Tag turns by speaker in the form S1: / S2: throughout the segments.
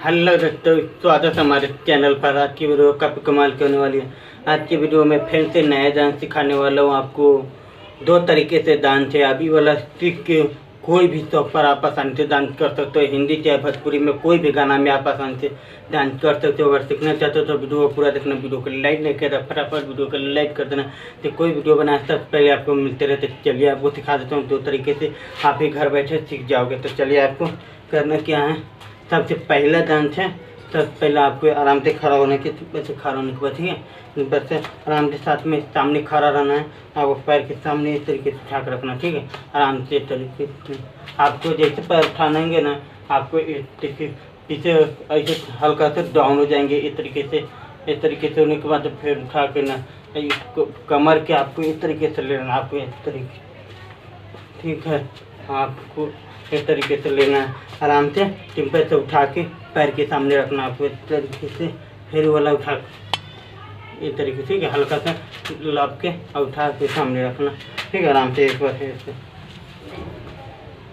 S1: Hello दोस्तों, स्वागत है हमारे चैनल पर। आज की वीडियो काफ़ी कमाल की होने वाली है। आज की वीडियो में फिर से नया डांस सिखाने वाला हूँ आपको। दो तरीके से डांस है। अभी वाला सीख के कोई भी शौक पर आप आसानी से डांस कर सकते हो। हिंदी चाहे भोजपुरी में कोई भी गाना में आप आसानी से डांस कर सकते हो। अगर सीखना चाहते हो तो वीडियो को पूरा देखना। वीडियो को लाइक नहीं कर फटाफट वीडियो को लाइक कर देना। तो कोई वीडियो बनाए सबसे पहले आपको मिलते रहते। चलिए आपको सिखा देता हूँ। दो तरीके से आप ही घर बैठे सीख जाओगे। तो चलिए आपको करना क्या है। सबसे पहला डांस है। सबसे पहले आपको आराम से खड़ा होने के बाद ठीक है। बस आराम से साथ में सामने खड़ा रहना है। आपको पैर के सामने इस तरीके से उठा कर रखना, ठीक है। आराम से इस तरीके से आपको जैसे पैर उठाएंगे ना, आपको इस तरीके पीछे ऐसे हल्का से डाउन हो जाएंगे। इस तरीके से होने के बाद फिर उठा के ना कमर के आपको इस तरीके से लेना। आपको इस तरीके, ठीक है, आपको इस तरीके से लेना है। आराम से टिम्पल से उठा के पैर के सामने रखना। आपको इस तरीके से फिर वाला उठा इस तरीके से, ठीक है, हल्का सा लाभ के और उठा के सामने रखना, ठीक है। आराम से एक बार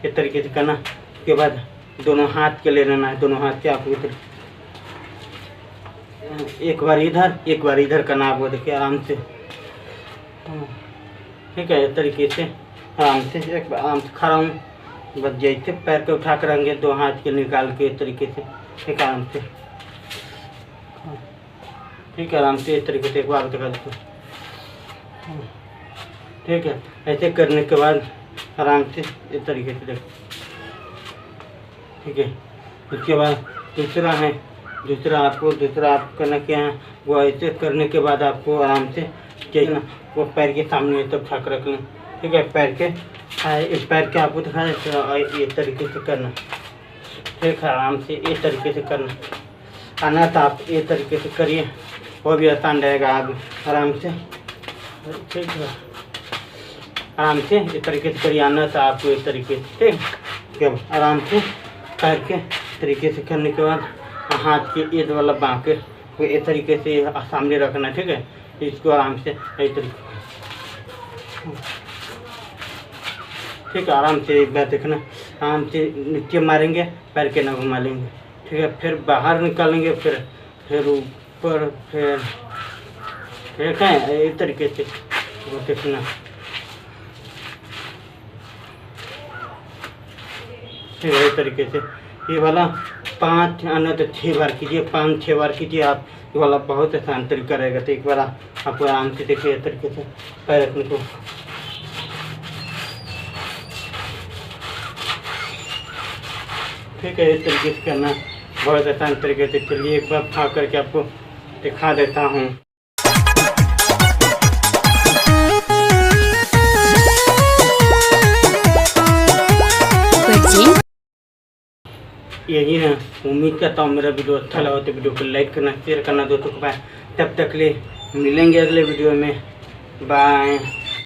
S1: इस तरीके से करना। उसके बाद दोनों हाथ के ले लेना है। दोनों हाथ के आपको इधर एक बार इधर करना। आपको देखिए आराम से, ठीक है। इस तरीके से आराम से एक बार आराम से खड़ा हूँ। बस जैसे पैर को उठा कर रखेंगे, दो हाथ के निकाल के इस तरीके से, ठीक है, आराम से, ठीक है, आराम से इस तरीके से एक बार दिखा दो, ठीक है। ऐसे करने के बाद आराम से इस तरीके से देखो, ठीक है। उसके बाद दूसरा आप करना क्या है, वो ऐसे करने के बाद आपको आराम से चाहिए ना, वो पैर के सामने तब उठा कर रख लें, ठीक है। इस पैर के आपको दिखा इस तरीके से करना, ठीक है। आराम से इस तरीके से करना आना तो आप इस तरीके से करिए, वो भी आसान रहेगा। आप आराम से, ठीक है, आराम से इस तरीके से करिए। आना तो आपको इस तरीके से, ठीक है। आराम से पैर के तरीके से करने के बाद हाथ के ईद वाला बाँह के वो इस तरीके से सामने रखना, ठीक है। इसको आराम से इस तरीके, ठीक है। आराम से एक बार देखना। आराम से नीचे मारेंगे, पैर के ना घुमा लेंगे, ठीक है। फिर बाहर निकालेंगे, फिर ऊपर, फिर ठीक है। इस तरीके से वो देखना, ठीक है। इस तरीके से ये वाला 5 आना तो 6 बार कीजिए, 5-6 बार कीजिए आप। ये वाला बहुत आसान तरीका रहेगा। तो एक बार आपको आराम से देखिए इस तरीके से पैर रखने को, ठीक है। इस तरीके से करना बहुत आसान तरीके से। चलिए एक बार खा करके आपको दिखा देता हूँ। यही ना, उम्मीद करता हूँ मेरा वीडियो अच्छा लगा तो वीडियो को लाइक करना, शेयर करना दोस्तों के पास। तब तक ले मिलेंगे अगले वीडियो में। बाय।